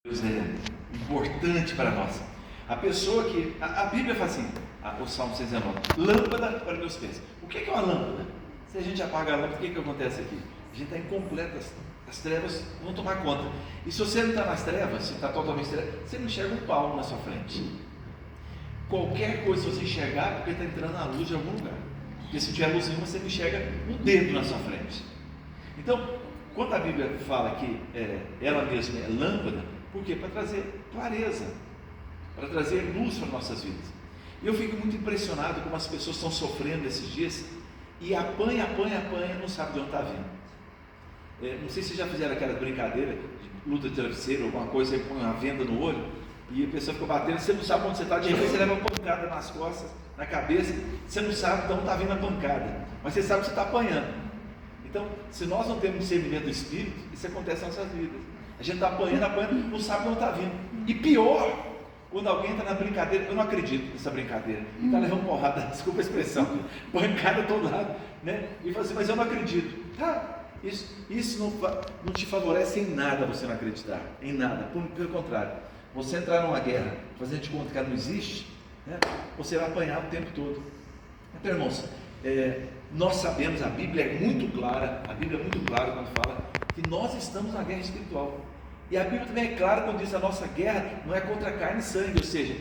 Deus é importante para nós. A pessoa que... A Bíblia fala assim, o Salmo 119, lâmpada para meus pés. O que é uma lâmpada? Se a gente apaga a lâmpada, o que acontece aqui? A gente está incompleto, as trevas vão tomar conta. E se você não está nas trevas, se está totalmente trevas, você não enxerga um palmo na sua frente. Qualquer coisa que você enxergar, é porque está entrando na luz de algum lugar. Porque se tiver luz nenhuma, você não enxerga um dedo na sua frente. Então, quando a Bíblia fala que ela mesma é lâmpada, por quê? Para trazer clareza, para trazer luz para nossas vidas. E eu fico muito impressionado como as pessoas estão sofrendo esses dias e apanha, não sabe de onde está vindo. Não sei se vocês já fizeram aquela brincadeira de luta de travesseiro, alguma coisa, você põe uma venda no olho e a pessoa fica batendo, você não sabe onde você está, de repente você leva uma pancada nas costas, na cabeça, você não sabe de onde está vindo a pancada, mas você sabe que você está apanhando. Então, se nós não temos discernimento do Espírito, isso acontece nas nossas vidas. A gente está apanhando, não sabe onde está vindo. E pior, quando alguém está na brincadeira, eu não acredito nessa brincadeira, e está levando porrada, desculpa a expressão, pancada a todo lado, né? E fala assim, mas eu não acredito. Isso não te favorece em nada você não acreditar, em nada, pelo contrário. Você entrar numa guerra, fazendo de conta que ela não existe, né? Você vai apanhar o tempo todo. Então, irmãos, nós sabemos, a Bíblia é muito clara quando fala que nós estamos na guerra espiritual. E a Bíblia também é clara quando diz que a nossa guerra não é contra carne e sangue, ou seja,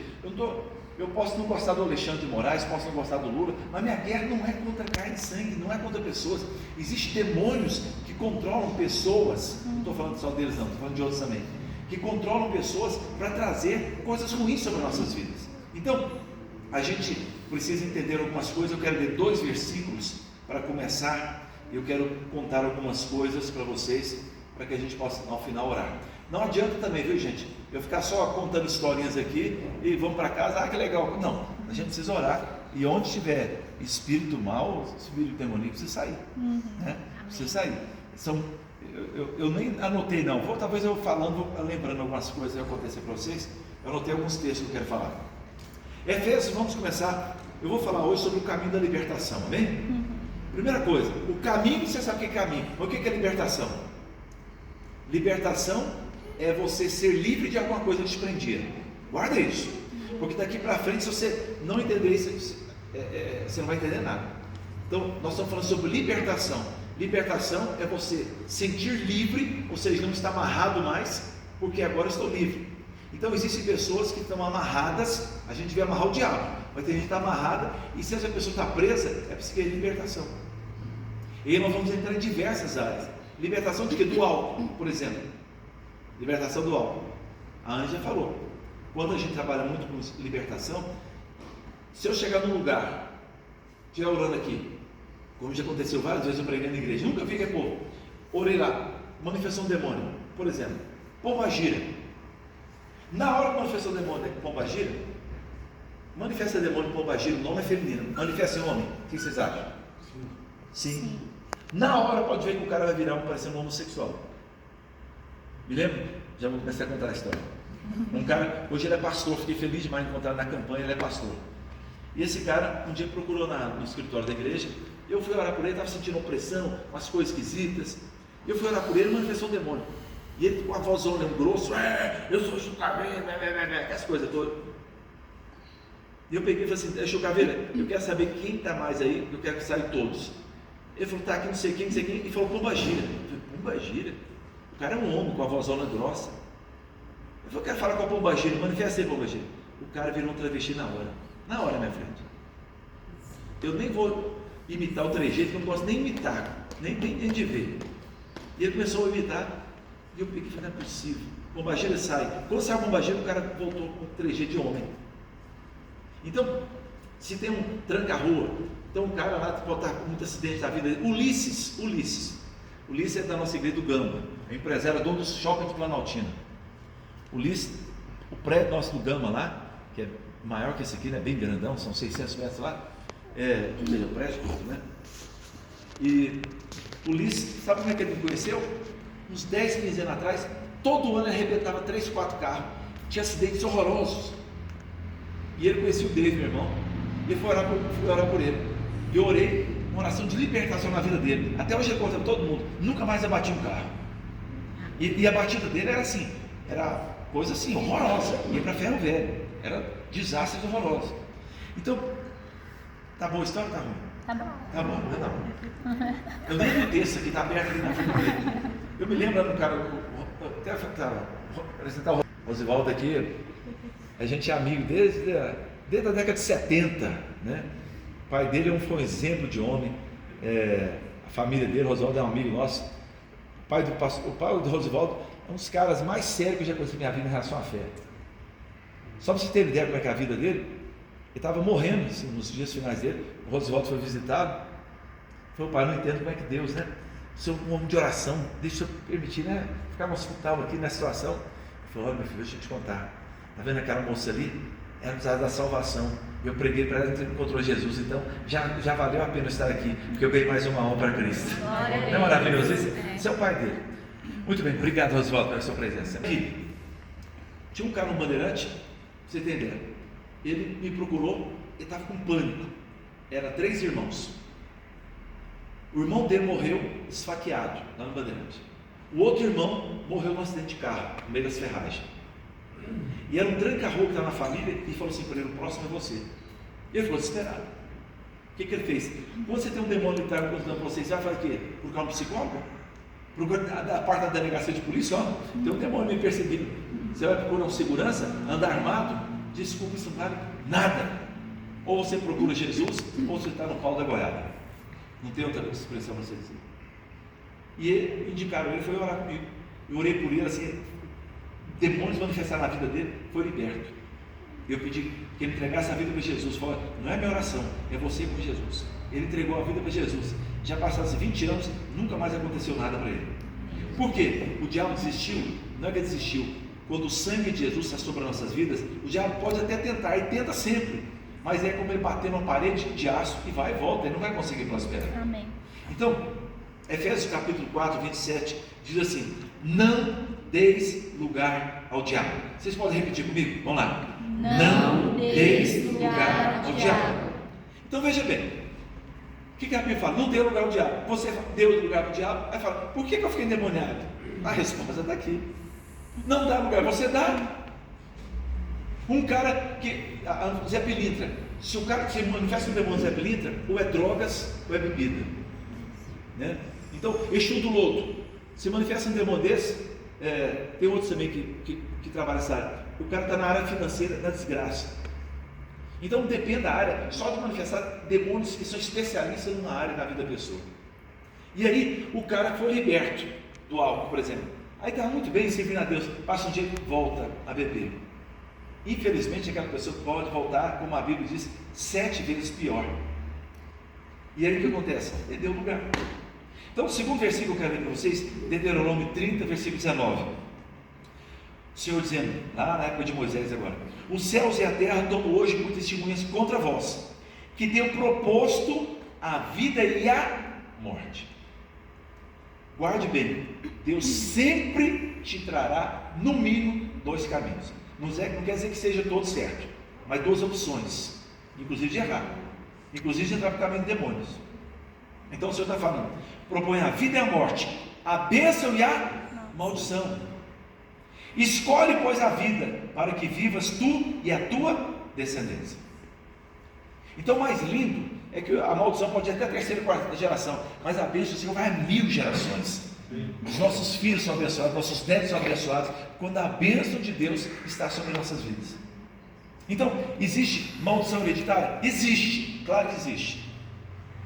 eu posso não gostar do Alexandre de Moraes, posso não gostar do Lula, mas minha guerra não é contra carne e sangue, não é contra pessoas. Existem demônios que controlam pessoas, não estou falando só deles não, estou falando de outros também, que controlam pessoas para trazer coisas ruins sobre as nossas vidas. Então, a gente precisa entender algumas coisas. Eu quero ler 2 versículos para começar. Eu quero contar algumas coisas para vocês, para que a gente possa ao final orar. Não adianta também, viu gente, eu ficar só contando historinhas aqui e vamos para casa, que legal. Não, a gente precisa orar, e onde tiver espírito mau, espírito demoníaco, precisa sair, né? Precisa sair. Eu nem anotei não, talvez eu falando, lembrando algumas coisas que vão acontecer para vocês. Eu anotei alguns textos que eu quero falar. Efésios, vamos começar. Eu vou falar hoje sobre o caminho da libertação, amém? Primeira coisa, o caminho, você sabe o que é caminho, mas o que é libertação? Libertação é você ser livre de alguma coisa que te prendia. Guarda isso, porque daqui para frente, se você não entender isso, você não vai entender nada. Então, nós estamos falando sobre libertação. Libertação é você sentir livre, ou seja, não está amarrado mais, porque agora estou livre. Então, existem pessoas que estão amarradas, a gente vê amarrar o diabo, mas tem gente que está amarrada, e se essa pessoa está presa, é preciso querer libertação. E aí nós vamos entrar em diversas áreas. Libertação de quê? Do álcool, por exemplo. Libertação do álcool. A Anja falou, quando a gente trabalha muito com libertação, se eu chegar num lugar, estiver orando aqui, como já aconteceu várias vezes eu pregando na igreja, nunca vi que é povo, orei lá, manifestação do demônio, por exemplo, pombagira. Na hora que manifesta o demônio é pombagira, manifesta demônio pombagira, o nome é feminino, manifesta homem, o que vocês acham? Sim. Na hora pode ver que o cara vai virar parecendo um homossexual. Me lembro? Já vou começar a contar a história. Um cara, hoje ele é pastor, fiquei feliz demais de encontrar na campanha, ele é pastor. E esse cara um dia procurou no escritório da igreja, eu fui orar por ele, estava sentindo opressão, umas coisas esquisitas. Eu fui orar por ele, manifestou o demônio. E ele com a vozona grosso, eu sou Chucaveira, aquelas coisas todas. E eu peguei e falei assim, Chucaveira, eu quero saber quem está mais aí, eu quero que saiam todos. Ele falou, tá aqui não sei quem, e falou pombagira. Eu falei, pombagira? O cara é um homem com a vozona grossa. Eu falei, eu quero falar com a pombagira, manifesta aí pombagira. O cara virou um travesti na hora, minha frente. Eu nem vou imitar o trejeito, que eu não gosto nem imitar, nem de ver. E ele começou a imitar, e eu peguei e falei, não é possível. Pombagira sai. Quando saiu a pombagira, o cara voltou com o trejeito de homem. Então, se tem um tranca-rua, então um cara lá pode estar com muito acidente na vida dele. Ulisses é da nossa igreja do Gama, é empresário, dono do shopping de Planaltina. Ulisses, o prédio nosso do Gama lá, que é maior que esse aqui, né? Bem grandão, são 600 metros lá, o prédio, né? E Ulisses, sabe como é que ele me conheceu? Uns 10, 15 anos atrás, todo ano ele arrebentava 3, 4 carros, tinha acidentes horrorosos. E ele conhecia o David, meu irmão, e eu fui orar por ele. E eu orei uma oração de libertação na vida dele. Até hoje ele conta para todo mundo, nunca mais abati um carro. E a batida dele era assim, era coisa assim, horrorosa. Ia para Ferro Velho. Era desastres horrorosos. Então, tá boa a história ou tá ruim? Tá bom. Tá bom, tá bom. Eu nem li o texto aqui, está aberto ali na frente dele. Eu me lembro do cara, até apresentar o Rosivaldo aqui, a gente é amigo desde a década de 70, né? O pai dele foi um exemplo de homem, a família dele, o Rosivaldo é um amigo nosso. O pai do Rosivaldo é um dos caras mais sérios que eu já conheci na minha vida em relação à fé. Só para você ter ideia como é que é a vida dele, ele estava morrendo assim, nos dias finais dele. O Rosivaldo foi visitado. Falou: pai, não entendo como é que Deus, né? Sou um homem de oração, deixa eu permitir, né? Ficar no hospital aqui nessa situação. Ele falou: olha, meu filho, deixa eu te contar. Está vendo aquela moça ali? Ela precisava da salvação. Eu preguei para ela que encontrou Jesus, então já valeu a pena estar aqui, porque eu ganhei mais uma alma para Cristo. Não é maravilhoso isso? Esse é o pai dele. Muito bem, obrigado, Rosivaldo, pela sua presença. Aqui, tinha um cara no Bandeirante, pra você entender. Ele me procurou, ele estava com pânico. Era 3 irmãos. O irmão dele morreu esfaqueado lá no Bandeirante. O outro irmão morreu num acidente de carro, no meio das ferragens. E era um tranca-rua que estava na família e falou assim para ele: o próximo é você. Ele ficou desesperado. O que ele fez? Quando você tem um demônio que está acusando você, você vai fazer o quê? Procurar um psicólogo? Procurar da parte da delegacia de polícia, ó, tem um demônio me perseguindo. Você vai procurar um segurança, andar armado? Desculpa, isso não vale nada. Ou você procura Jesus, ou você está no pau da goiaba. Não tem outra expressão para você dizer. E ele, indicaram ele, foi orar comigo. Eu orei por ele, assim, demônios manifestaram na vida dele, foi liberto. Eu pedi que ele entregasse a vida para Jesus. Falei: não é minha oração, é você com Jesus. Ele entregou a vida para Jesus. Já passaram 20 anos, nunca mais aconteceu nada para ele. Por quê? O diabo desistiu? Não é que ele desistiu. Quando o sangue de Jesus está sobre as nossas vidas, o diabo pode até tentar, e tenta sempre, mas é como ele bater numa parede de aço e vai e volta, ele não vai conseguir prosperar. Amém. Então, Efésios capítulo 4, 27, diz assim: não deis lugar ao diabo. Vocês podem repetir comigo? Vamos lá. Não deis lugar ao diabo. Então veja bem, o que a Bíblia fala? Não dê lugar ao diabo. Você deu lugar ao diabo, aí fala: por que eu fiquei endemoniado? A resposta está aqui. Não dá lugar, você dá. Um cara que, Zé Pilintra, se o cara que se manifesta um demônio Zé Pilintra, ou é drogas ou é bebida, né? Então, Exu do Lodo, se manifesta um demônio desse, tem outros também que trabalham nessa área. O cara está na área financeira, na desgraça. Então, depende da área, só de manifestar demônios que são especialistas numa área na vida da pessoa. E aí, o cara foi liberto do álcool, por exemplo. Aí está muito bem servindo a Deus, passa um dia e volta a beber. Infelizmente, aquela pessoa pode voltar, como a Bíblia diz, 7 vezes pior. E aí o que acontece? Ele deu lugar. Então, o segundo versículo que eu quero ler para vocês, Deuteronômio 30, versículo 19. O Senhor dizendo, lá na época de Moisés agora: os céus e a terra dão hoje por testemunhas contra vós, que tenho proposto a vida e a morte. Guarde bem, Deus sempre te trará, no mínimo, 2 caminhos. Não quer dizer que seja todo certo, mas 2 opções, inclusive de errar, inclusive de entrar no caminho de demônios. Então o Senhor está falando: propõe a vida e a morte, a bênção e a maldição. Escolhe, pois, a vida, para que vivas tu e a tua descendência. Então, o mais lindo é que a maldição pode ir até a 3ª e 4ª geração, mas a bênção do Senhor vai a 1000 gerações. Os nossos filhos são abençoados, nossos netos são abençoados, quando a bênção de Deus está sobre nossas vidas. Então, existe maldição hereditária? Existe, claro que existe.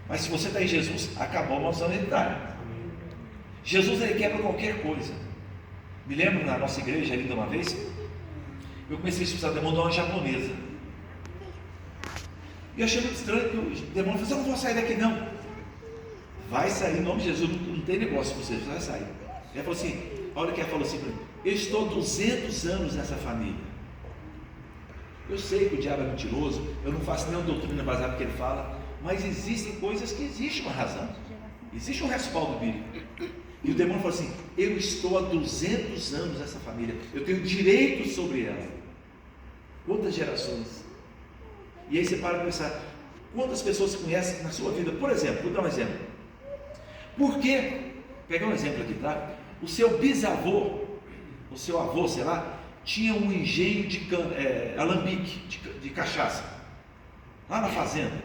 Mas se você está em Jesus, acabou a maldição hereditária. Jesus, ele quebra qualquer coisa. Me lembro na nossa igreja ainda uma vez, eu comecei a expulsar o demônio de uma japonesa. E eu achei muito estranho que o demônio falou: eu não vou sair daqui não. Vai sair, em nome de Jesus, não tem negócio com você vai sair. Ela falou assim, a hora que ela falou assim para mim: eu estou 200 anos nessa família. Eu sei que o diabo é mentiroso, eu não faço nenhuma doutrina baseada no que ele fala, mas existem coisas que existe uma razão, existe um respaldo bíblico. E o demônio falou assim: eu estou há 200 anos nessa família, eu tenho direito sobre ela. Quantas gerações? E aí você para para pensar: quantas pessoas você conhece na sua vida? Por exemplo, vou dar um exemplo. Por que, pegar um exemplo aqui, tá? O seu bisavô, o seu avô, sei lá, tinha um engenho de alambique, de cachaça. Lá na fazenda,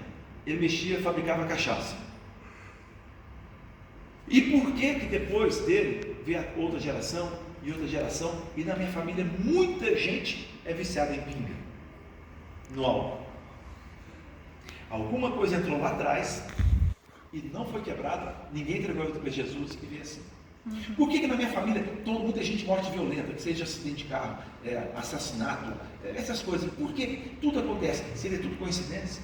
ele mexia, fabricava cachaça. E por que depois dele veio a outra geração e outra geração, e na minha família muita gente é viciada em pinga, no álcool? Alguma coisa entrou lá atrás e não foi quebrada, ninguém entregou a vida para Jesus e veio assim. Por que na minha família muita gente morte violenta, que seja acidente de carro, assassinato, essas coisas? Por que tudo acontece? Seria tudo coincidência?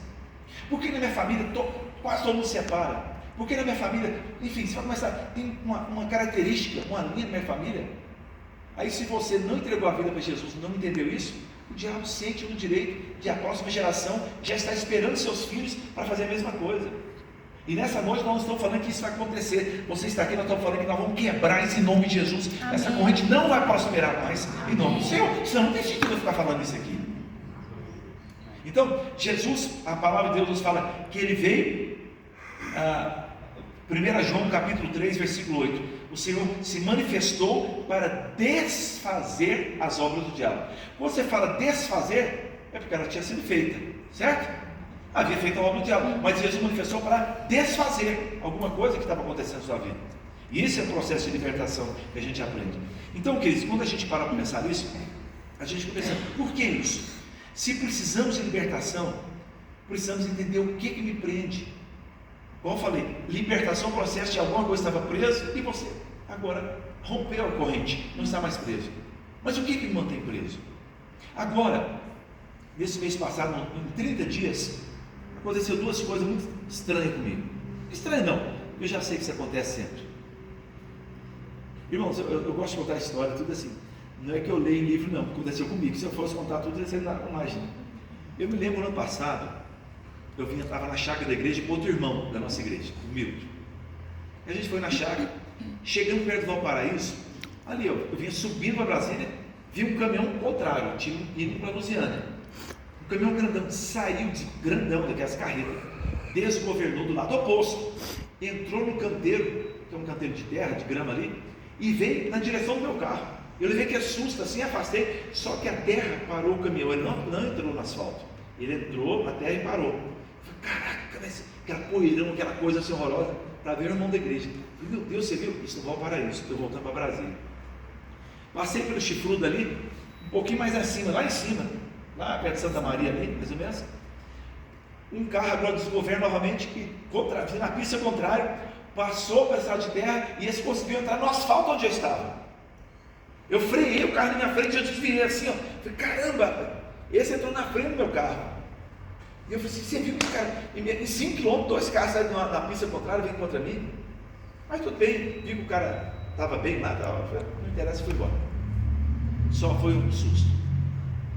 Por que na minha família quase todo mundo se separa? Por que na minha família, enfim, você vai começar, tem uma característica, uma linha na minha família. Aí se você não entregou a vida para Jesus, não entendeu isso, o diabo sente no direito de a próxima geração já está esperando seus filhos para fazer a mesma coisa. E nessa noite nós não estamos falando que isso vai acontecer. Você está aqui, nós estamos falando que nós vamos quebrar isso em nome de Jesus. Amém. Essa corrente não vai prosperar mais. Amém. Em nome do Senhor. Senão não tem sentido eu ficar falando isso aqui. Então, Jesus, a palavra de Deus nos fala que ele veio, 1 João capítulo 3, versículo 8. O Senhor se manifestou para desfazer as obras do diabo. Quando você fala desfazer, é porque ela tinha sido feita, certo? Havia feito a obra do diabo, mas Jesus manifestou para desfazer alguma coisa que estava acontecendo na sua vida. E esse é o processo de libertação que a gente aprende. Então, queridos, quando a gente para para pensar nisso, a gente fica pensando, por que isso? Se precisamos de libertação, precisamos entender o que me prende. Como eu falei, libertação é um processo de alguma coisa estava preso e você agora rompeu a corrente, não está mais preso. Mas o que me mantém preso? Agora, nesse mês passado, em 30 dias, aconteceu duas coisas muito estranhas comigo. Estranho não, eu já sei que isso acontece sempre. Irmãos, eu gosto de contar a história, tudo assim. Não é que eu leio em livro, não, aconteceu comigo. Se eu fosse contar tudo, você não imagina. Eu me lembro no ano passado, eu estava na chácara da igreja com outro irmão da nossa igreja, o Milton. A gente foi na chácara, chegando perto do Valparaíso, ali eu vinha subindo para Brasília, vi um caminhão contrário, indo para Lusiânia. O caminhão grandão saiu de grandão daquelas carretas, desgovernou do lado oposto, entrou no canteiro, que é um canteiro de terra, de grama ali, e veio na direção do meu carro. Eu levei que susto assim, afastei, só que a terra parou o caminhão, ele não entrou no asfalto, ele entrou na terra e parou. Eu falei, caraca, aquela poeirão, aquela coisa assim horrorosa, para ver o irmão da igreja. Eu falei, meu Deus, você viu? Isso não vai parar isso, estou voltando para Brasília. Passei pelo chifrudo ali, um pouquinho mais acima, lá em cima, lá perto de Santa Maria ali, mais ou menos. Um carro agora desgoverno novamente, que na pista contrária, passou para a estrada de terra e esse conseguiu entrar no asfalto onde eu estava. Eu freiei o carro na minha frente, eu desviei assim, ó. Falei, caramba, esse entrou na frente do meu carro. E eu falei assim, você viu que esse cara, em 5 km, 2 carros saíram na pista contrária, vem contra mim? Mas tudo bem, vi que o cara estava bem lá, não interessa, fui embora. Só foi um susto.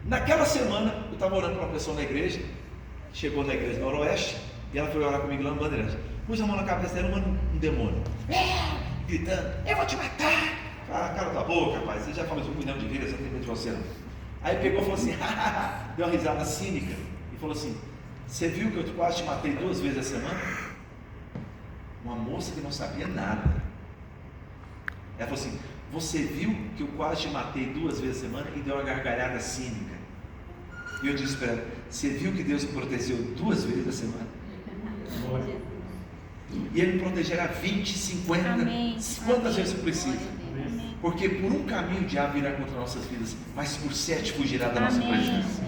Naquela semana, eu estava orando para uma pessoa na igreja, chegou na igreja Noroeste, e ela foi orar comigo lá no Bandeirante. Pus a mão na cabeça dela, um demônio, gritando, eu vou te matar. Ah, cara da boca, rapaz, você já falou de 1 milhão de vezes, eu não tenho medo de você não. Aí pegou e falou assim, deu uma risada cínica, e falou assim, você viu que eu quase te matei 2 vezes a semana? Uma moça que não sabia nada. Ela falou assim, você viu que eu quase te matei 2 vezes a semana? E deu uma gargalhada cínica. E eu disse para ela, você viu que Deus me protegeu 2 vezes a semana? E Ele me protegerá 20, 50, amém, quantas vezes eu preciso. Amém. Porque por um caminho o diabo virá contra nossas vidas, mas por 7 fugirá da nossa presença.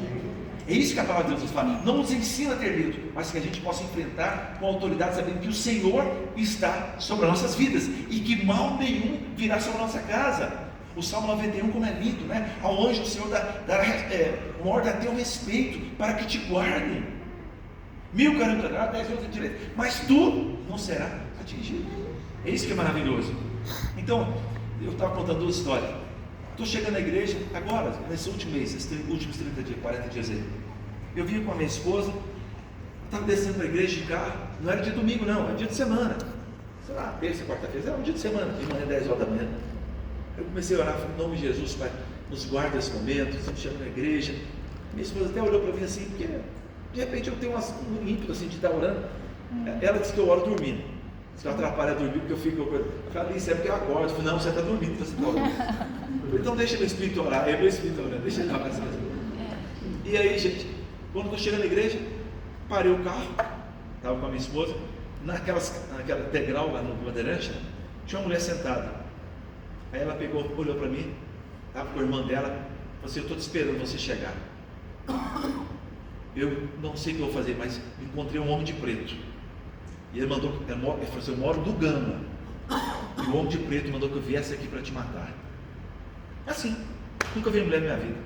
É isso que a palavra de Deus nos fala. Não nos ensina a ter medo, mas que a gente possa enfrentar com autoridade, sabendo que o Senhor está sobre as nossas vidas e que mal nenhum virá sobre a nossa casa. O Salmo 91, como é lindo, né? Ao anjo do Senhor dará uma ordem a teu respeito, para que te guardem. 1000 cairão, 10 outros direito, mas tu não será atingido. É isso que é maravilhoso. Então, eu estava contando 2 histórias. Estou chegando na igreja agora, nesse último mês, esses últimos 30 dias, 40 dias aí. Eu vinha com a minha esposa, estava descendo para a igreja de carro, não era dia de domingo não, era dia de semana. Sei lá, terça, quarta-feira, era um dia de semana, de manhã, 10 horas da manhã. Eu comecei a orar, falei, em nome de Jesus, Pai, nos guarda esse momento, estamos chegando na igreja. Minha esposa até olhou para mim assim, porque de repente eu tenho um ímpeto assim de estar orando. Ela disse que eu oro dormindo. Se eu atrapalhar dormir, porque eu fico. Eu falei, isso é porque eu acordo. Eu falei, não, você está dormindo, você está orando. Eu falei, então deixa meu espírito orar. É meu espírito orando, deixa ele orar. E aí, gente, quando eu chego na igreja, parei o carro, estava com a minha esposa, naquela degrau lá no Bandeirante, né, tinha uma mulher sentada. Aí ela pegou, olhou para mim, estava com a irmã dela, falou assim, eu estou te esperando você chegar. Eu não sei o que eu vou fazer, mas encontrei um homem de preto. E ele falou assim, eu moro do Gama. E o homem de preto mandou que eu viesse aqui para te matar. Assim, nunca vi mulher na minha vida.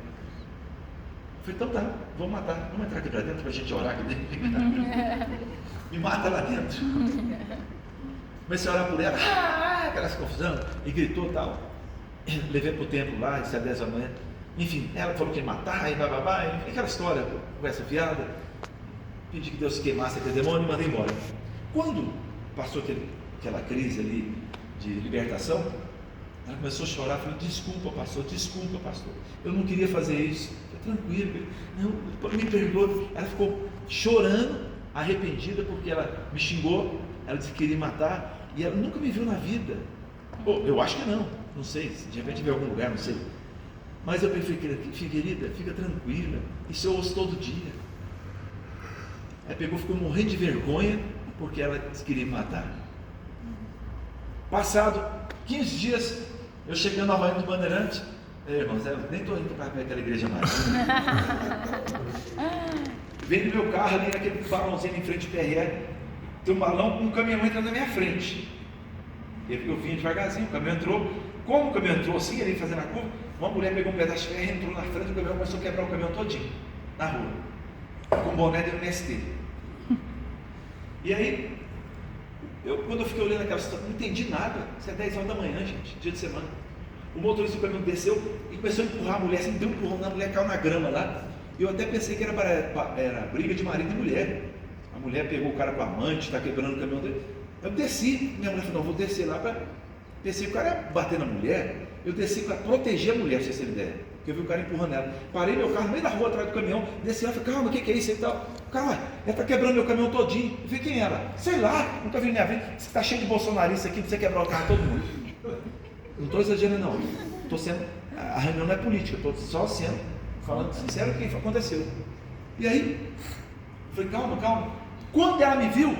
Eu falei, então tá, vamos matar. Vamos entrar aqui para dentro para a gente orar aqui dentro. Me mata lá dentro. Comecei a orar por ela, aquelas confusão, e gritou e tal. Levei para o templo lá, isso é 10 da manhã. Enfim, ela falou que ia matar, e bababá, enfim, aquela história, conversa fiada. Pedi que Deus queimasse aquele demônio e mandei embora. Quando passou aquela crise ali de libertação, ela começou a chorar, falou, desculpa pastor, eu não queria fazer isso. Falei, tranquilo, não, me perdoa. Ela ficou chorando, arrependida, porque ela me xingou, ela disse que queria matar, e ela nunca me viu na vida. Eu acho que não sei, se de repente viu em algum lugar, não sei. Mas eu pensei, querida, fica tranquila, isso eu ouço todo dia. Aí ficou morrendo de vergonha, porque ela queria me matar. Passado 15 dias, eu chegando na Havaiana do Bandeirante, irmãos, eu nem estou indo para aquela igreja mais. Vendo meu carro ali naquele balãozinho em frente ao PRR, tem um balão, um caminhão entra na minha frente. Eu vinha devagarzinho, o caminhão entrou. Como o caminhão entrou assim, ele fazendo a curva, uma mulher pegou um pedaço de ferro, entrou na frente do caminhão, começou a quebrar o caminhão todinho, na rua, com boné do MST. E aí, quando eu fiquei olhando aquela situação, não entendi nada. Isso é 10 horas da manhã, gente, dia de semana. O motorista do caminhão desceu e começou a empurrar a mulher, assim, deu um empurrão na mulher, caiu na grama lá. E eu até pensei que era briga de marido e mulher. A mulher pegou o cara com a amante, está quebrando o caminhão dele. Eu desci, minha mulher falou, não, vou descer lá para... Pensei que o cara ia bater na mulher, eu desci para proteger a mulher, pra vocês terem ideia. Porque eu vi o cara empurrando ela. Parei meu carro no meio da rua atrás do caminhão, desci lá e falei, calma, o que é isso e tal? Calma, ela está quebrando meu caminhão todinho. Eu falei, quem era? Sei lá, nunca vi na minha vida. Você está cheio de bolsonarista aqui, você quebrar o carro de todo mundo. Não estou exagerando não. A reunião não é política, estou só falando sincero o que aconteceu. E aí, eu falei, calma. Quando ela me viu,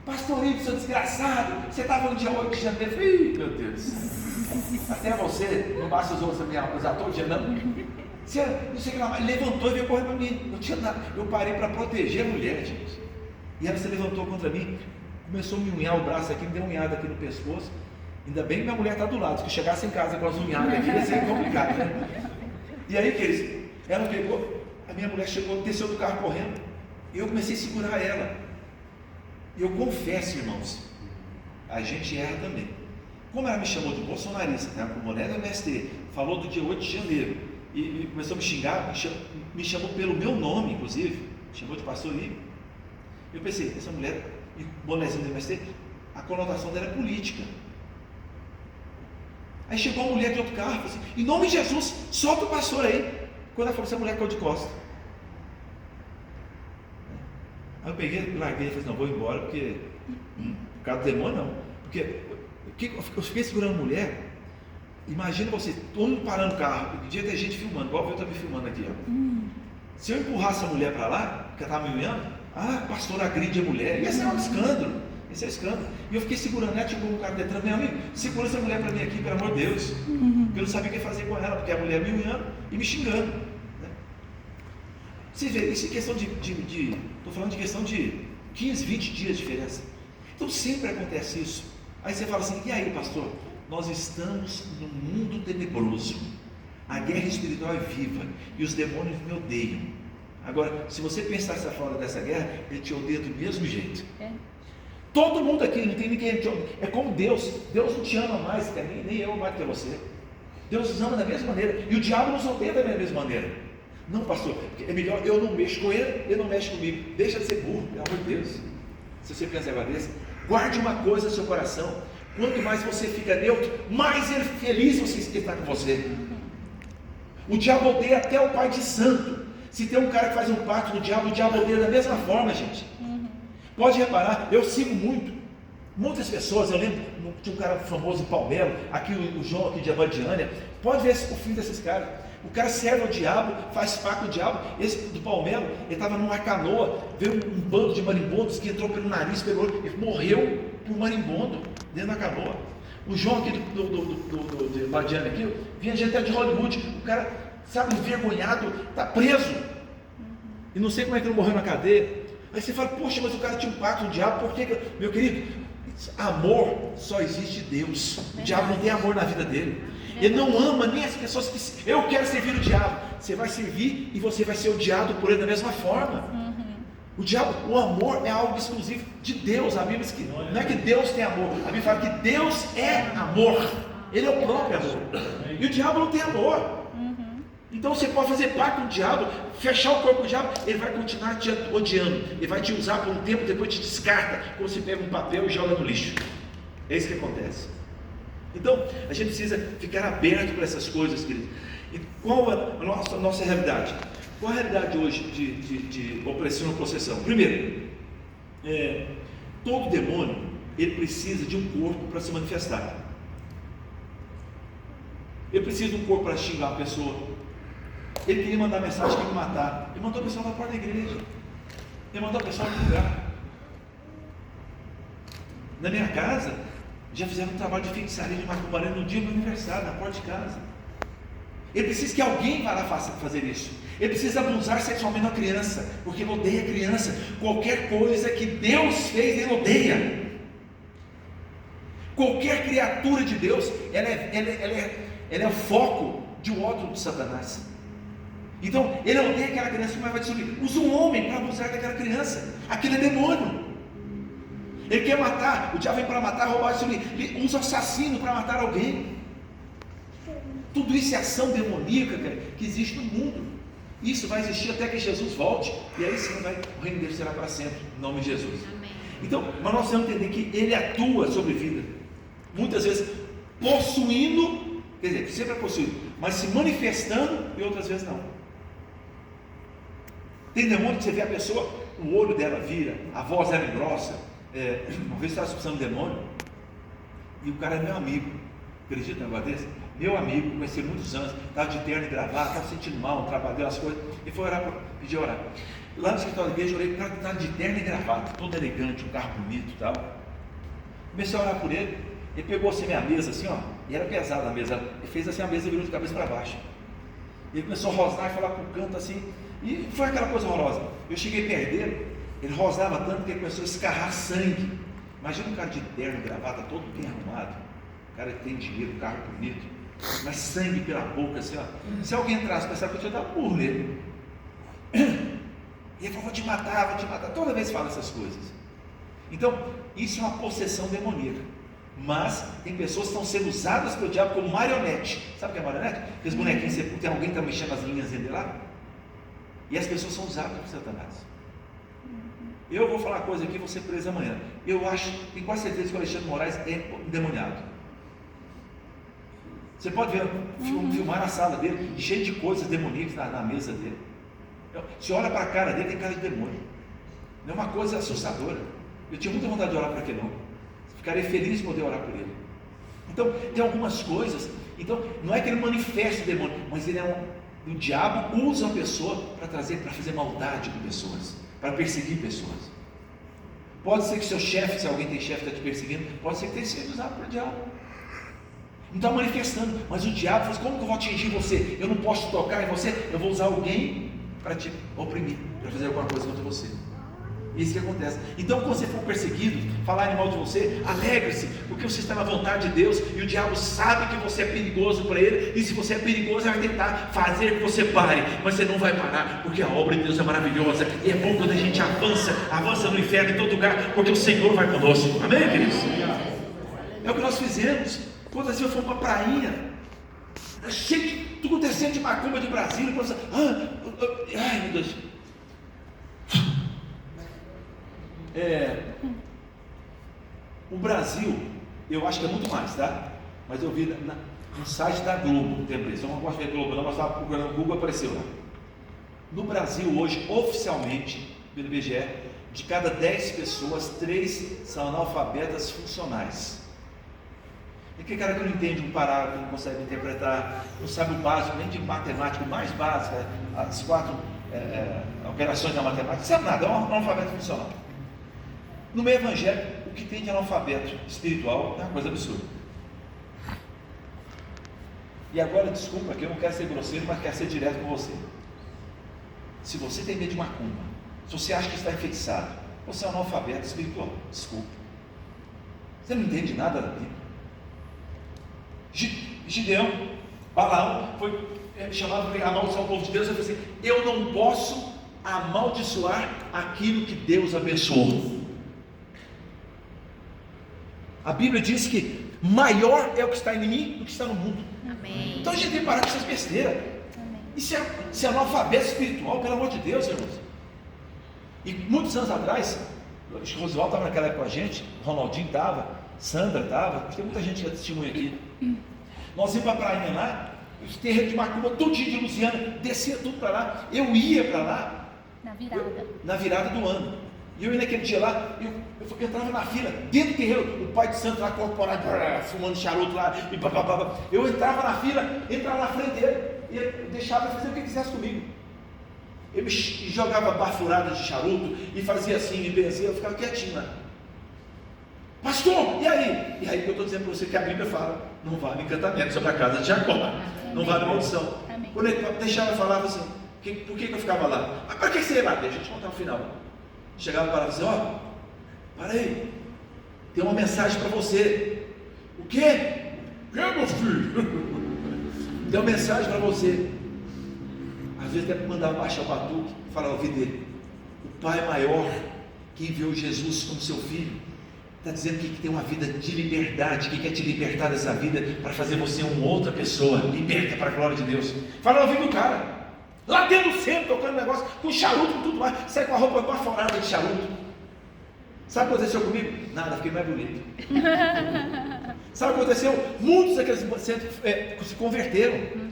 pastorito, seu desgraçado, você estava no dia 8 de janeiro. Eu falei, meu Deus, até você, não basta os outros me acusar todo dia, não. Você, não sei o que lá, levantou e veio correr para mim. Não tinha nada. Eu parei para proteger a mulher, gente. E ela se levantou contra mim, começou a me unhar o braço aqui, me deu uma unhada aqui no pescoço. Ainda bem que minha mulher está do lado, se chegasse em casa com as unhadas aqui, ia ser complicado, né? E aí, queridos, ela pegou, a minha mulher chegou, desceu do carro correndo, e eu comecei a segurar ela. E eu confesso, irmãos, a gente erra também. Como ela me chamou de bolsonarista, né, com boné do MST, falou do dia 8 de janeiro, e começou a me xingar, me chamou pelo meu nome, inclusive, chamou de pastor Igor. Eu pensei, essa mulher, e bonézinho do MST, a conotação dela é política. Aí chegou uma mulher de outro carro, falou assim, em nome de Jesus, solta o pastor aí. Quando ela falou, essa mulher caiu de costa. Aí eu peguei, larguei e falei, não, vou embora, porque por causa do demônio não. Porque eu fiquei segurando a mulher. Imagina você, todo mundo parando o carro, podia ter gente filmando, igual eu estou me filmando aqui, ó. Se eu empurrasse a mulher para lá, porque ela estava me olhando, pastor agride a mulher, ia ser um escândalo. Esse é o escândalo. E eu fiquei segurando ela, tipo um cara dentro, meu amigo, segura essa mulher para mim aqui, pelo amor de Deus. Porque eu não sabia o que fazer com ela, porque a mulher me olhando e me xingando. Né? Você vê, isso é questão estou falando de questão de 15, 20 dias de diferença. Então sempre acontece isso. Aí você fala assim, e aí pastor, nós estamos num mundo tenebroso. A guerra espiritual é viva e os demônios me odeiam. Agora, se você pensar fora dessa guerra, ele te odeia do mesmo jeito. Todo mundo aqui, não tem ninguém que odeia. É como Deus não te ama mais, nem eu mais que você. Deus nos ama da mesma maneira, e o diabo nos odeia da mesma maneira. Não, pastor, é melhor eu não mexo com ele não mexe comigo. Deixa de ser burro, pelo amor de Deus. Se você pensa agora desse, guarde uma coisa no seu coração: quanto mais você fica neutro, mais feliz você está com você. O diabo odeia até o pai de santo. Se tem um cara que faz um pacto com o diabo odeia da mesma forma, gente. Pode reparar, eu sigo muito Muitas pessoas, eu lembro, tinha um cara famoso em Palmelo, aqui o João aqui de Abadiânia, pode ver o fim desses caras. O cara serve ao diabo, faz pacto com o diabo. Esse do Palmelo, ele estava numa canoa, veio um bando de marimbondos que entrou pelo nariz, pegou, ele morreu por marimbondo dentro da canoa. O João aqui de Abadiânia aqui, vinha gente até de Hollywood, o cara, sabe, envergonhado, está preso. E não sei como é que ele morreu na cadeia. Aí você fala, poxa, mas o cara tinha um pacto com o diabo, por que? Meu querido, amor só existe Deus. O diabo não tem amor na vida dele. Ele não ama nem as pessoas que eu quero servir o diabo. Você vai servir e você vai ser odiado por ele da mesma forma. O diabo, o amor é algo exclusivo de Deus. A Bíblia diz que não é que Deus tem amor, a Bíblia fala que Deus é amor. Ele é o próprio amor. E o diabo não tem amor. Então você pode fazer pacto com o diabo, fechar o corpo com o diabo, ele vai continuar te odiando, ele vai te usar por um tempo, depois te descarta, como se pega um papel e joga no lixo. É isso que acontece. Então a gente precisa ficar aberto para essas coisas, querido. E qual a nossa realidade? Qual a realidade hoje de opressão e possessão? Primeiro, todo demônio ele precisa de um corpo para se manifestar. Ele precisa de um corpo para xingar a pessoa. Ele queria mandar mensagem que ia me matar. Ele mandou a pessoa na porta da igreja. Ele mandou a pessoa no lugar. Na minha casa, já fizeram um trabalho de feitiçaria de macumbaria no dia do meu aniversário, na porta de casa. Ele precisa que alguém vá lá fazer isso. Ele precisa abusar sexualmente de uma criança, porque ele odeia a criança. Qualquer coisa que Deus fez, ele odeia. Qualquer criatura de Deus, ela é o foco de ódio de Satanás. Então, ele odeia aquela criança, mas vai destruir. Usa um homem para abusar daquela criança. Aquilo é demônio. Ele quer matar, o diabo vem para matar, roubar, destruir. Ele usa assassino para matar alguém. Tudo isso é ação demoníaca, cara, que existe no mundo. Isso vai existir até que Jesus volte. E aí sim o reino dele será para sempre, em nome de Jesus. Amém. Então, mas nós temos que entender que ele atua sobre vida. Muitas vezes possuindo, quer dizer, sempre é possuído, mas se manifestando e outras vezes não. Tem demônio que você vê a pessoa, o olho dela vira, a voz dela engrossa. Uma vez eu estava expulsando um demônio e o cara é meu amigo. Acredita num negócio desse? Meu amigo, conheci muitos anos, estava de terno e gravata, estava sentindo mal, um trabalho, as coisas, e foi orar, pedir orar. Lá no escritório da igreja, eu orei, o cara estava de terno e gravata, todo elegante, um carro bonito e tal. Comecei a orar por ele, ele pegou assim minha mesa, assim, ó, e era pesada a mesa, ele fez assim a mesa, virou de cabeça para baixo. Ele começou a rosnar e falar com o canto assim, e foi aquela coisa horrorosa. Eu cheguei perto dele, ele rosnava tanto que ele começou a escarrar sangue. Imagina um cara de terno e gravata, todo bem arrumado, o cara que tem dinheiro, um carro bonito, mas sangue pela boca, assim, ó. Se alguém entrasse, pensava que eu tinha dado um burro nele. E ele falou, vou te matar, toda vez fala essas coisas. Então, isso é uma possessão demoníaca. Mas tem pessoas que estão sendo usadas pelo diabo como marionete. Sabe o que é marionete? Aqueles bonequinhos, tem alguém que está mexendo as linhas dele lá. E as pessoas são usadas por Satanás. Eu vou falar uma coisa aqui, vou ser preso amanhã. Eu acho, tenho quase certeza que o Alexandre Moraes é endemoniado. Você pode ver, filmar na sala dele, cheio de coisas demoníacas na mesa dele. Você olha para a cara dele, tem cara de demônio. É uma coisa assustadora. Eu tinha muita vontade de orar para aquele homem. Ficarei feliz de poder orar por ele. Então, tem algumas coisas. Então, não é que ele manifeste o demônio, mas ele o diabo usa a pessoa para fazer maldade com pessoas, para perseguir pessoas. Pode ser que seu chefe, se alguém tem chefe que está te perseguindo, pode ser que tenha sido usado pelo diabo. Não está manifestando, mas o diabo fala, como que eu vou atingir você? Eu não posso tocar em você, eu vou usar alguém para te oprimir, para fazer alguma coisa contra você. Isso que acontece. Então, quando você for perseguido, falarem mal de você, alegre-se, porque você está na vontade de Deus e o diabo sabe que você é perigoso para ele. E se você é perigoso, ele vai tentar fazer que você pare, mas você não vai parar, porque a obra de Deus é maravilhosa. E é bom quando a gente avança no inferno em todo lugar, porque o Senhor vai conosco. Amém, queridos? É o que nós fizemos. Quantas vezes fomos para a prainha, cheio de tudo acontecendo de macumba de Brasília, ai meu Deus. O Brasil, eu acho que é muito mais, tá? Mas eu vi no site da Globo, eu não gosto de ver Globo não, mas estava procurando no Google, apareceu lá. No Brasil hoje, oficialmente, pelo IBGE, de cada 10 pessoas, 3 são analfabetas funcionais. E que cara que não entende um parágrafo, não consegue interpretar, não sabe o básico, nem de matemática, o mais básico, as 4 operações da matemática, não sabe nada, é um analfabeto funcional. No meio evangélico, o que tem de analfabeto espiritual é uma coisa absurda. E agora, desculpa, que eu não quero ser grosseiro, mas quero ser direto com você. Se você tem medo de macumba, se você acha que está enfeitiçado, você é um analfabeto espiritual, desculpa. Você não entende nada da Bíblia. Gideão, Balaão, foi chamado para amaldiçoar o povo de Deus. Eu falei assim: eu não posso amaldiçoar aquilo que Deus abençoou. A Bíblia diz que maior é o que está em mim do que está no mundo. Amém. Então a gente tem que parar com essas besteiras. Isso é analfabeto espiritual, pelo amor de Deus, irmãos. E muitos anos atrás, acho que o Rosivaldo estava naquela época com a gente, o Ronaldinho estava, Sandra estava, tem muita gente que é testemunha aqui. Nós íamos para a prainha lá, os terreiros de macumba, tudinho de Luciana, descia tudo para lá. Eu ia para lá na virada do ano. E eu ia naquele dia lá, eu entrava na fila, dentro do terreiro, o pai de santo lá corporado, fumando charuto lá, e papapá. Eu entrava na fila, entrava na frente dele, e eu deixava ele fazer o que quisesse comigo. Ele me jogava bafurada de charuto, e fazia assim, me benzia, eu ficava quietinho lá. Pastor, e aí? E aí que eu estou dizendo para você que a Bíblia fala: não vale encantamento sobre a casa de Jacó, não vale maldição. Quando ele deixava, eu falava assim: por que eu ficava lá? Mas para que você ia lá? Deixa eu te contar o final. Chegava para assim: ó, para aí, tem uma mensagem para você. O quê? O que, meu filho? Tem uma mensagem para você. Às vezes até mandava baixar o batuque e falava: ouvi dele, o Pai maior que enviou Jesus como seu filho está dizendo que tem uma vida de liberdade, que quer te libertar dessa vida para fazer você uma outra pessoa, liberta para a glória de Deus. Fala no ouvido do cara, lá dentro do centro, tocando negócio, com charuto, com tudo mais, sai com a roupa baforada de charuto. Sabe o que aconteceu comigo? Nada, fiquei mais bonito. Sabe o que aconteceu? Muitos daqueles centros se converteram.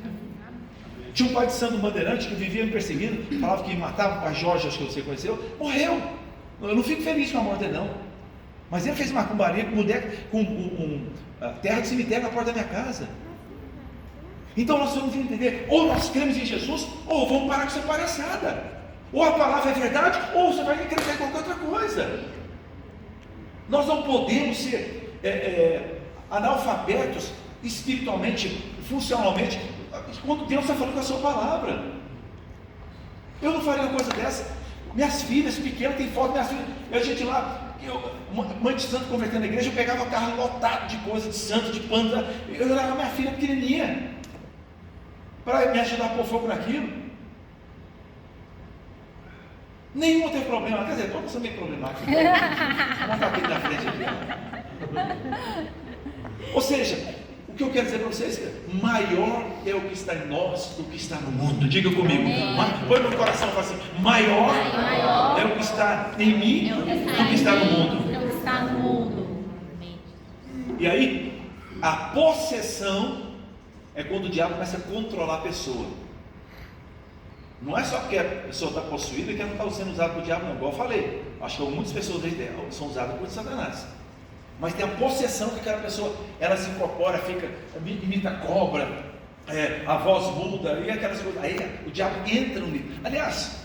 Tinha um pai de santo bandeirante que vivia me perseguindo, falava que matava, a Jorge, acho que você conheceu, morreu. Eu não fico feliz com a morte dele, não. Mas ele fez macumbaria com terra de cemitério na porta da minha casa. Então nós vamos entender: ou nós cremos em Jesus, ou vamos parar com essa palhaçada. Ou a palavra é verdade, ou você vai acreditar em qualquer outra coisa. Nós não podemos ser analfabetos espiritualmente, funcionalmente, quando Deus está falando com a sua palavra. Eu não faria uma coisa dessa. Minhas filhas pequenas, tem foto, minhas filhas, a gente lá, mãe de santo convertendo na igreja, eu pegava o carro lotado de coisa, de santo, de pano, eu olhava minha filha pequenininha, para me ajudar a pôr fogo naquilo. Nenhuma teve problema, quer dizer, todos são meio problemáticos. Vamos estar aqui na frente aqui. Ou seja, o que eu quero dizer para vocês é: maior é o que está em nós do que está no mundo. Diga comigo, põe no coração e fala assim: maior é o que está em mim do que está no mundo. E aí, a possessão é quando o diabo começa a controlar a pessoa. Não é só porque a pessoa está possuída que ela não está sendo usada por diabo, não. Igual eu falei, acho que muitas pessoas são usadas por Satanás. Mas tem a possessão que aquela pessoa, ela se incorpora, imita cobra, a voz muda, e aquelas coisas. Aí o diabo entra no meio. Aliás,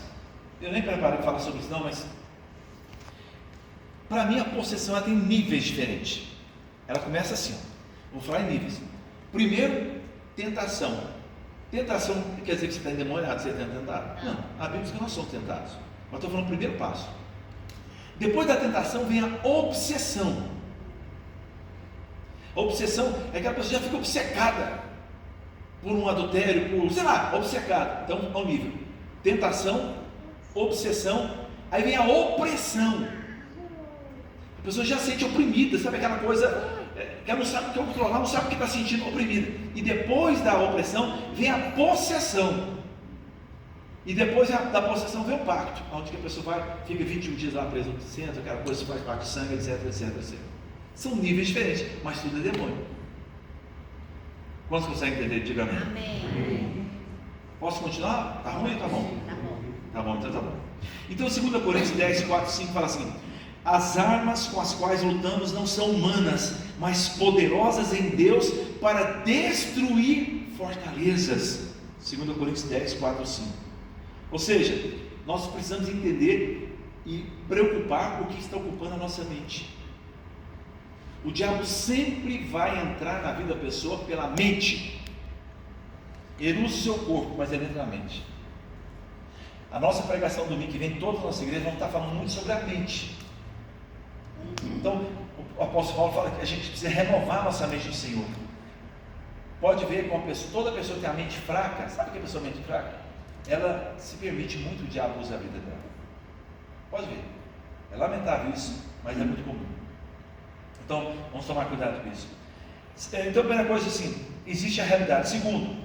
eu nem preparei para falar sobre isso não, mas para mim a possessão ela tem níveis diferentes. Ela começa assim, ó. Vou falar em níveis. Primeiro, tentação. Tentação não quer dizer que você está endemoniado, você está tentado. Não, a Bíblia diz que nós somos tentados. Mas estou falando o primeiro passo. Depois da tentação vem a obsessão. A obsessão é que a pessoa já fica obcecada por um adultério, por, sei lá, obcecada. Então, ao nível: tentação, obsessão, aí vem a opressão. A pessoa já se sente oprimida, sabe aquela coisa que ela não sabe o que controlar, não sabe o que está sentindo, oprimida. E depois da opressão vem a possessão. E depois da possessão vem o pacto, onde a pessoa fica 21 dias lá presa no centro, aquela coisa, faz parte de sangue, etc, etc, etc. São níveis diferentes, mas tudo é demônio. Quantos conseguem entender? Diga amém. Amém. Posso continuar? Tá ruim ou tá bom? Tá bom. Tá bom, então tá bom. Então 2 Coríntios 10, 4, 5 fala assim: as armas com as quais lutamos não são humanas, mas poderosas em Deus para destruir fortalezas. 2 Coríntios 10, 4, 5. Ou seja, nós precisamos entender e preocupar com o que está ocupando a nossa mente. O diabo sempre vai entrar na vida da pessoa pela mente. Ele usa o seu corpo, mas ele entra na mente. A nossa pregação domingo que vem, toda a nossa igreja vão estar falando muito sobre a mente. Então, o apóstolo Paulo fala que a gente precisa renovar a nossa mente no Senhor. Pode ver como toda pessoa que tem a mente fraca, sabe o que é a pessoa mente fraca? Ela se permite muito, o diabo usa a vida dela. Pode ver. É lamentável isso, mas é muito comum. Então, vamos tomar cuidado com isso. Então, a primeira coisa assim, existe a realidade. Segundo,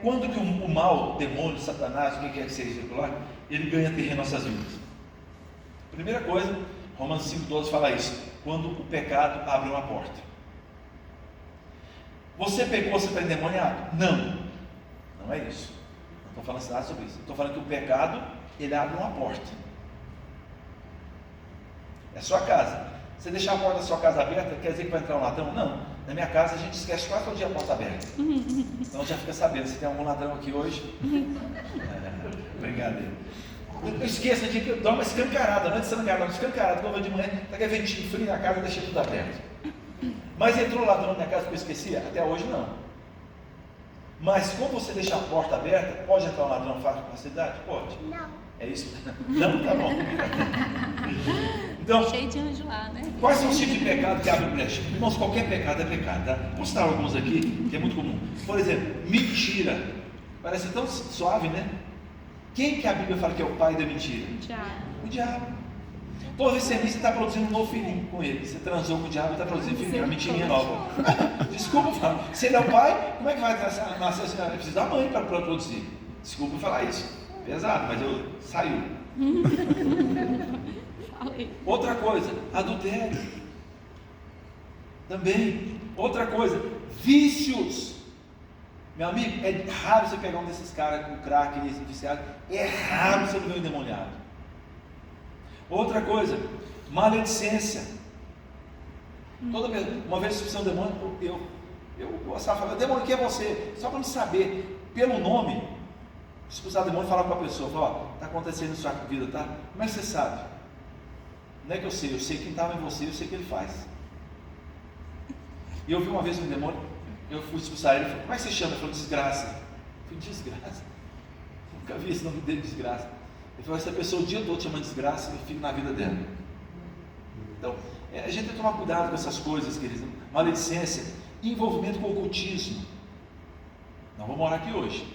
quando que o mal, o demônio, o Satanás, o que quer que seja circular, ele ganha terreno nas nossas vidas? Primeira coisa, Romanos 5,12 fala isso: quando o pecado abre uma porta. Você pecou, você está endemoniado? Não, não é isso. Não estou falando nada sobre isso. Estou falando que o pecado, ele abre uma porta. É sua casa. Você deixar a porta da sua casa aberta, quer dizer que vai entrar um ladrão? Não. Na minha casa a gente esquece quase todo dia a porta aberta. Então já fica sabendo, se tem algum ladrão aqui hoje. Brincadeira. Eu esqueço de dar uma escancarada, não é de escancarada, quando eu vou de manhã, está aquele ventinho frio na casa, deixei tudo aberto. Mas entrou ladrão na minha casa que eu esquecia? Até hoje não. Mas como você deixa a porta aberta, pode entrar um ladrão fácil com facilidade? Pode. Não. É isso? Não? Tá bom. Então, cheio de anjo lá, né? Quais são os tipos de pecado que abrem brecha? Irmãos, qualquer pecado é pecado, tá? Vou citar alguns aqui, que é muito comum. Por exemplo, mentira. Parece tão suave, né? Quem que a Bíblia fala que é o pai da mentira? O diabo. O diabo. Toda vez que você está produzindo um novo filhinho com ele. Você transou com o diabo e está produzindo filhinho, uma mentirinha nova. Desculpa falar. Se ele é o pai, como é que vai nascer? Eu preciso da mãe para produzir. Desculpa falar isso. Pesado, mas saiu. Outra coisa, adultério. Também. Outra coisa, vícios. Meu amigo, é raro você pegar um desses caras com crack viciado. É raro você não ver um endemoniado. Outra coisa, maledicência. Toda vez, uma vez eu um demônio, eu gostava de falar: demônio, quem é você? Só para me saber, pelo nome, expulsar o demônio e falar com a pessoa: ó, está acontecendo na sua vida, tá? Como é que você sabe? Não é que eu sei quem estava em você, eu sei o que ele faz. E eu vi uma vez um demônio, eu fui expulsar ele, ele falou: como é que você chama? Ele falou: desgraça. Eu falei: desgraça? Nunca vi esse nome dele, desgraça. Ele falou: essa pessoa o dia todo chama desgraça e fica na vida dela. Então, a gente tem que tomar cuidado com essas coisas, queridos. Maledicência, envolvimento com ocultismo. Nós vamos orar aqui hoje.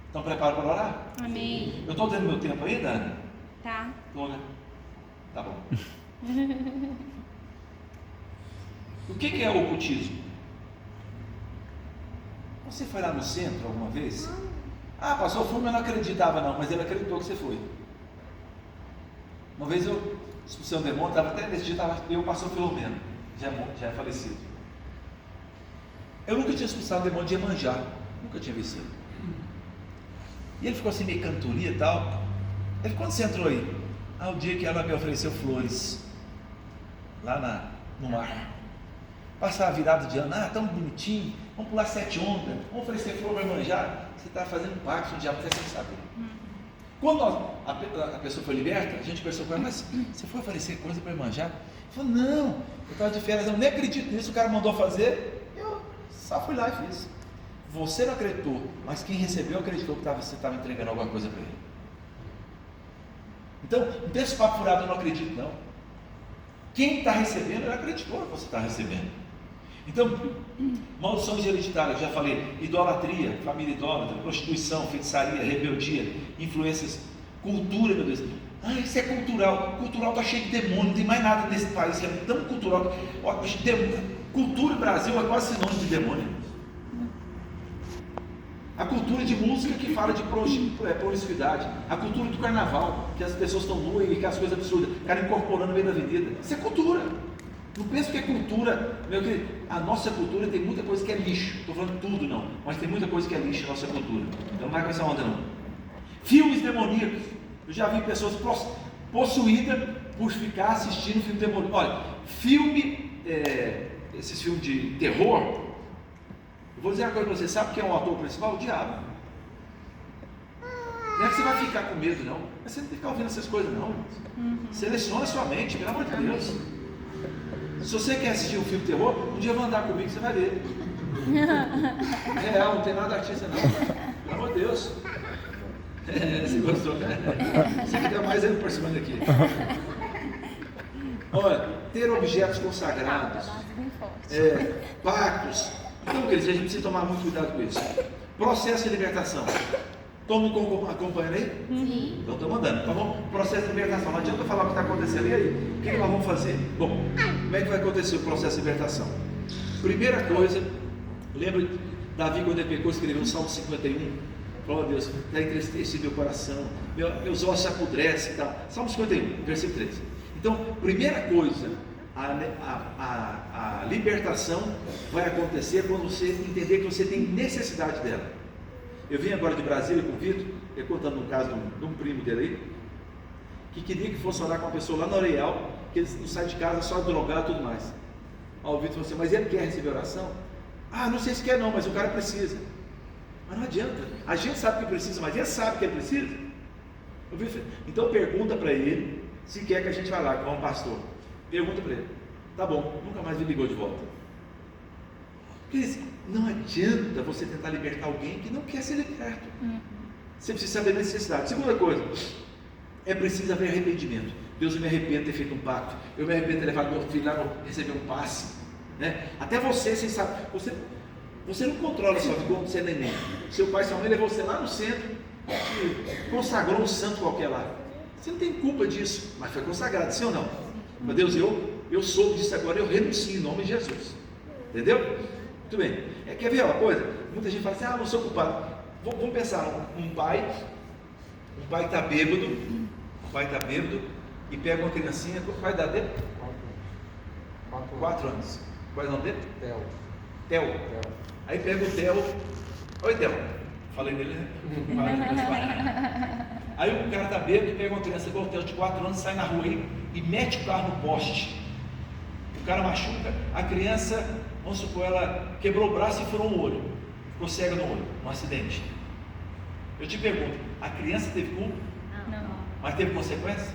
Estão preparados para orar? Amém. Eu estou tendo meu tempo ainda, Ana? Tá. Estou, né? Tá bom. O que é o ocultismo? Você foi lá no centro alguma vez? Ah, pastor, eu não acreditava não, mas ele acreditou que você foi. Uma vez eu expulsei um demônio, estava até nesse dia, eu, pastor Filomeno, já é falecido. Eu nunca tinha expulsado um demônio de Iemanjá, nunca tinha visto ele. E ele ficou assim meio cantoria e tal. Ele: quando você entrou aí? Ah, o dia que ela me ofereceu flores lá no mar. Passar a virada de ano, tão bonitinho, vamos pular 7 ondas, vamos oferecer flor para manjar. Você está fazendo pacto com o diabo até sem saber. Quando a pessoa foi liberta, a gente pensou com ela: mas você foi oferecer coisa para manjar? Ele falou: não, eu estava de férias, eu nem acredito nisso, o cara mandou fazer, eu só fui lá e fiz. Você não acreditou, mas quem recebeu acreditou que você estava entregando alguma coisa para ele. Então, não tem esse papo furado: eu não acredito não. Quem está recebendo, ele acreditou que você está recebendo. Então, maldições hereditárias, já falei: idolatria, família idólatra, prostituição, feitiçaria, rebeldia, influências, cultura, meu Deus. Isso é cultural. Cultural está cheio de demônio, não tem mais nada nesse país que é tão cultural. Cultura no Brasil é quase sinônimo de demônio. A cultura de música que fala de promiscuidade, a cultura do carnaval, que as pessoas estão nuas e que as coisas absurdas, o cara incorporando no meio da avenida. Isso é cultura. Não penso que é cultura, meu querido. A nossa cultura tem muita coisa que é lixo. Estou falando tudo não, mas tem muita coisa que é lixo na nossa cultura. Então não vai com essa onda não. Filmes demoníacos. Eu já vi pessoas possuídas por ficar assistindo filme demônio. Olha, esses filmes de terror, eu vou dizer uma coisa para você, sabe quem é o ator principal? O diabo. Não é que você vai ficar com medo, não. Mas você não tem que ficar ouvindo essas coisas, não. Seleciona a sua mente, pelo amor de Deus. Se você quer assistir um filme de terror, um dia vai andar comigo, você vai ver. É real, não tem nada artista, não. Pelo amor de Deus. Você gostou, né? Você fica mais aí por cima daqui. Olha, ter objetos consagrados, pactos. Então, queridos, a gente precisa tomar muito cuidado com isso. Processo de libertação. Estão me acompanhando aí? Sim. Então estou mandando. Então vamos, processo de libertação. Não adianta falar o que está acontecendo e aí. O que nós vamos fazer? Bom, como é que vai acontecer o processo de libertação? Primeira coisa, lembra Davi quando ele pecou, escreveu o Salmo 51. Falou, oh, Deus, está entristecido meu coração, meus ossos se apodrecem e tal. Salmo 51, versículo 13. Então, primeira coisa, a libertação vai acontecer quando você entender que você tem necessidade dela. Eu vim agora de Brasília com o Vitor, ele contando um caso de um primo dele aí, que queria que fosse orar com uma pessoa lá no Areal, que ele não sai de casa só drogado e tudo mais. Aí o Vitor falou assim, mas ele quer receber oração? Ah, não sei se quer não, mas o cara precisa. Mas não adianta, a gente sabe que precisa, mas ele sabe que ele precisa. Então pergunta para ele se quer que a gente vá lá com um pastor. Pergunta para ele. Tá bom, nunca mais me ligou de volta. Porque não adianta você tentar libertar alguém que não quer ser liberto. Você precisa saber a necessidade. Segunda coisa, é preciso haver arrependimento. Deus, eu me arrependo de ter feito um pacto. Eu me arrependo de ter levado meu filho lá para receber um passe. Né? Até você sabe, você não controla a sua vida quando você é neném. Seu pai e sua mãe levou você lá no centro e consagrou um santo qualquer lá. Você não tem culpa disso, mas foi consagrado, sim ou não? Mas Deus, eu soube disso agora, eu renuncio em nome de Jesus. Entendeu? Muito bem. Quer ver uma coisa? Muita gente fala assim, não sou culpado. Vamos pensar, um pai está bêbado, e pega uma criancinha, qual é a idade dele? 4 anos. Qual é o nome dele? Theo. Aí pega o Theo. Oi, Theo. Falei dele, né? Aí o cara está bêbado e pega uma criança igual o Theo de 4 anos, sai na rua aí e mete o carro no poste. O cara machuca, a criança, vamos supor, ela quebrou o braço e furou o olho. Ficou cega no olho, um acidente. Eu te pergunto, a criança teve culpa? Não. Mas teve consequência?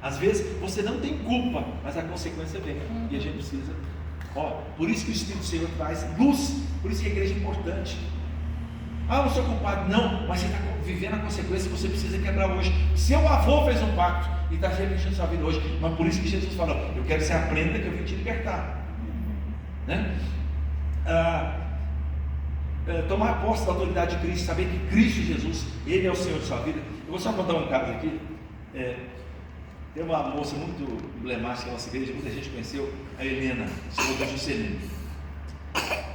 Às vezes você não tem culpa, mas a consequência vem. E a gente precisa. Por isso que o Espírito Santo traz luz. Por isso que a igreja é importante. Eu não sou culpado, não, mas você está vivendo a consequência que você precisa quebrar hoje. Seu avô fez um pacto e está repetindo sua vida hoje. Mas por isso que Jesus falou: eu quero que você aprenda que eu vim te libertar. Né? Tomar posse da autoridade de Cristo, saber que Cristo Jesus, Ele é o Senhor de sua vida. Eu vou só contar um caso aqui. Tem uma moça muito emblemática na nossa igreja, muita gente conheceu, a Helena, esposa de Juscelino.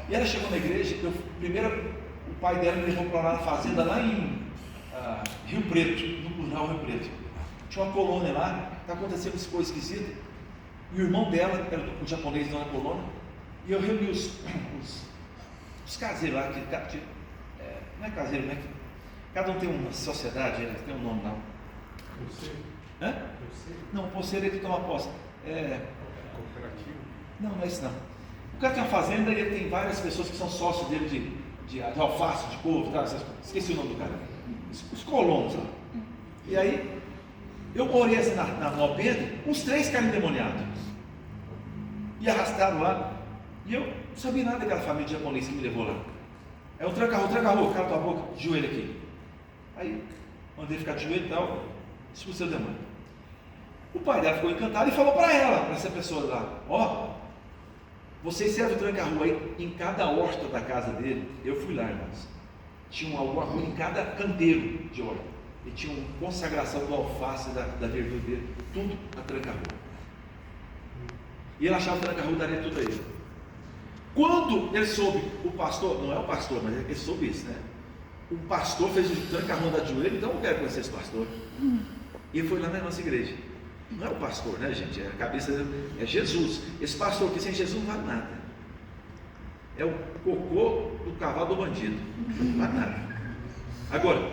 E ela chegou na igreja, o pai dela me levou para lá na fazenda, lá em Rio Preto, no plural Rio Preto. Tinha uma colônia lá, está acontecendo essa coisa esquisita. E o irmão dela, era um japonês lá na colônia, e eu reuni os caseiros lá, não é caseiro, né? Cada um tem uma sociedade, tem um nome lá. Hã? Não, o poceiro é que toma posse. Cooperativo? Não é isso não. O cara tem uma fazenda e ele tem várias pessoas que são sócios dele de alface, de couve, tá? Esqueci o nome do cara. Os colonos lá. E aí, eu morei assim no alpendre, uns 3 caras endemoniados. E arrastaram lá. E eu não sabia nada daquela família japonesa que me levou lá. Aí eu tranca a rua, cala tua boca, de joelho aqui. Aí, mandei ficar de joelho e tal, expulsei o demônio. O pai dela ficou encantado e falou para ela, para essa pessoa lá: vocês servem o tranca-rua aí, em cada horta da casa dele. Eu fui lá, irmãos. Tinha alguma rua em cada canteiro de horta. E tinha uma consagração do alface, da verdura dele, tudo a tranca-rua. E ele achava que o tranca-rua daria tudo a ele. Quando ele soube, o pastor, não é o pastor, mas ele soube isso, né? O pastor fez o tranca-rua da joelho, então eu quero conhecer esse pastor. E ele foi lá na nossa igreja. Não é o pastor, né, gente? A cabeça é Jesus. Esse pastor aqui sem Jesus não vale nada. É o cocô do cavalo do bandido. Não vale nada. Agora,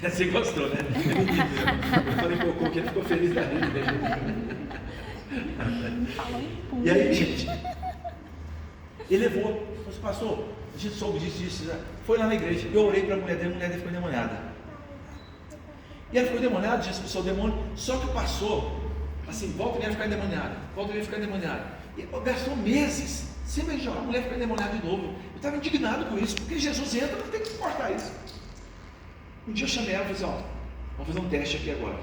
Você gostou, né? Eu falei pouco, que ele ficou feliz da vida. E aí, gente, ele levou, pastor, a gente soube disso, foi lá na igreja, eu orei para a mulher ficou endemoniada. E ela ficou endemoniada, já expulsou o demônio, só que passou, assim, volta e ia ficar endemoniada, volta e ia ficar endemoniada. E gastou meses, sempre a mulher ficou endemoniada de novo. Eu estava indignado com isso, porque Jesus entra, não tem que cortar isso. Um dia eu chamei ela e falei assim, vamos fazer um teste aqui agora.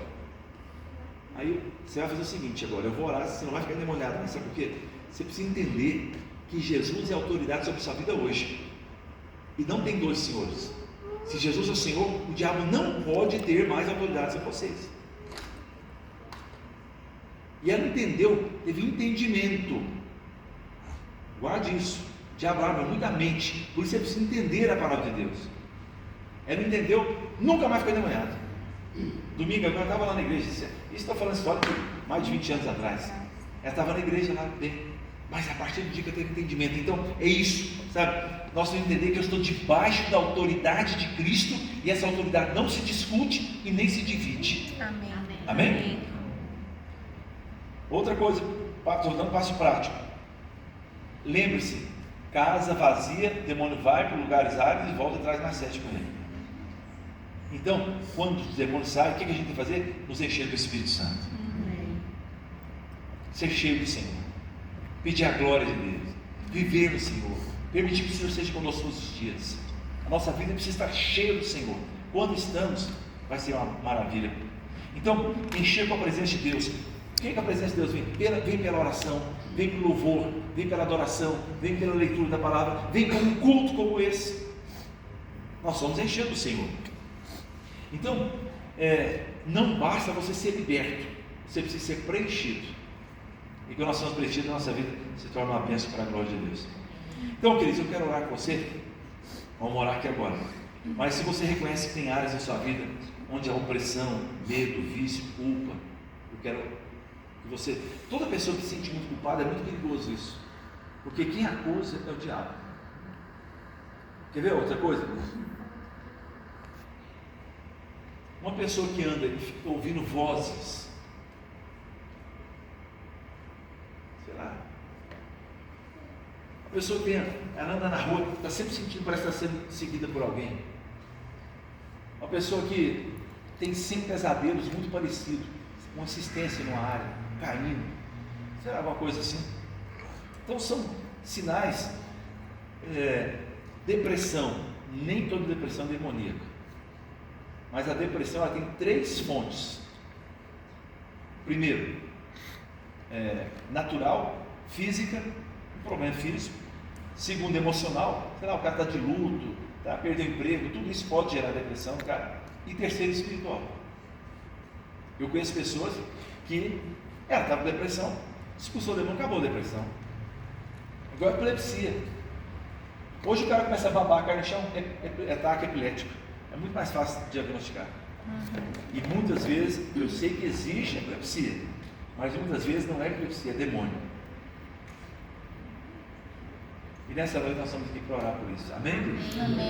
Aí você vai fazer o seguinte agora, eu vou orar, você não vai ficar endemoniado, mas sabe por quê? Você precisa entender que Jesus é autoridade sobre a sua vida hoje. E não tem dois senhores. Se Jesus é o Senhor, o diabo não pode ter mais autoridade sobre vocês. E ela entendeu, teve entendimento. Guarde isso. O diabo abre muita mente, por isso você precisa entender a palavra de Deus. Ela entendeu, nunca mais ficou endemoniada. Domingo agora eu estava lá na igreja, isso estou falando história de mais de 20 anos atrás. Ela estava na igreja lá, bem. Mas a partir do dia que eu tenho entendimento, então é isso, sabe? Nós temos que entender que eu estou debaixo da autoridade de Cristo e essa autoridade não se discute e nem se divide. Amém. Amém? Outra coisa, estou dando um passo prático. Lembre-se, casa vazia, demônio vai para lugares áridos e volta atrás mais 7 com ele. Então, quando os demônios saem, o que a gente tem que fazer? Nos encher do Espírito Santo. Ser cheio do Senhor. Pedir a glória de Deus, viver no Senhor, permitir que o Senhor seja conosco todos os dias. A nossa vida precisa estar cheia do Senhor. Quando estamos, vai ser uma maravilha. Então, encher com a presença de Deus. O que é que a presença de Deus vem? Vem pela oração, vem pelo louvor, vem pela adoração, vem pela leitura da palavra, vem com um culto como esse. Nós somos encher do Senhor. Então, não basta você ser liberto, você precisa ser preenchido. E quando nós somos preenchidos, a nossa vida se torna uma bênção para a glória de Deus. Então, queridos, eu quero orar com você. Vamos orar aqui agora. Mas se você reconhece que tem áreas da sua vida onde há opressão, medo, vício, culpa, eu quero que você, toda pessoa que se sente muito culpada, é muito perigoso isso. Porque quem acusa é o diabo. Quer ver outra coisa? Uma pessoa que anda e fica ouvindo vozes, a pessoa que ela anda na rua, está sempre sentindo, parece estar sendo seguida por alguém. Uma pessoa que tem sempre pesadelos muito parecidos, uma insistência numa área, caindo, será alguma coisa assim? Então são sinais. Depressão, nem toda depressão é demoníaca, mas a depressão ela tem 3 fontes. Primeiro, natural, física, um problema físico. Segundo, emocional, sei lá, o cara está de luto, perdeu o emprego, tudo isso pode gerar depressão, cara. E terceiro, espiritual. Eu conheço pessoas que ela estava com depressão, expulsou o demônio, acabou a depressão. Igual a epilepsia. Hoje o cara começa a babar a carne no chão, é ataque epilético. É muito mais fácil de diagnosticar. E muitas vezes, eu sei que existe epilepsia, mas muitas vezes não é epilepsia, é demônio. E nessa noite nós estamos aqui para orar por isso. Amém? Amém.